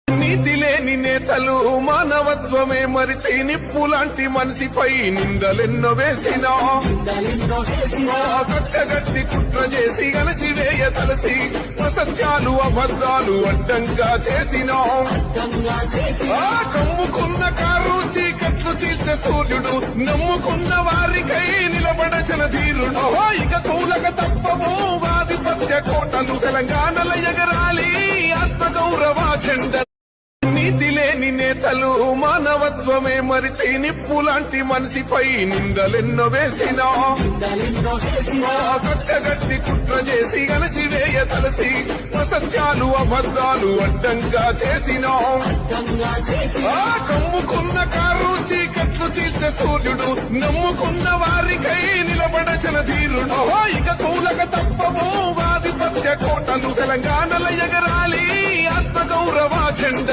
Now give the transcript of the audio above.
నీతి లేని నేతలు మానవత్వమే మరిచి నిప్పులాంటి మనిషిపై నిందలెన్నో వేసినా కక్షగట్టి కుట్ర చేసి అణచివేయ తలసి అసత్యాలు అబద్ధాలు అడ్డంగా చేసినా కమ్ముకున్న కారు చీకట్లు చీల్చే సూర్యుడు నమ్ముకున్న వారికై నిలబడచన ధీరుడు ఇక కూలక తప్పవు ఆధిపత్య కోటలు తెలంగాణల ఎగరాలి ఆత్మగౌరవ జెండా నీతి లేని నేతలు మానవత్వమే మరిచి నిప్పులాంటి మనిషిపై నిందలెన్నో వేసినా కక్షగట్టి కుట్ర చేసి అణచివేయ తలసి అసత్యాలు అబద్ధాలు అడ్డంగా చేసినా కమ్ముకున్న కారు చీకట్లు చీల్చే సూర్యుడు నమ్ముకున్న వారికై నిలబడచన ధీరుడు ఇక కూలక తప్పవు ఆధిపత్య కోటలు తెలంగాణల ఎగరాలి ఆత్మగౌరవ జెండా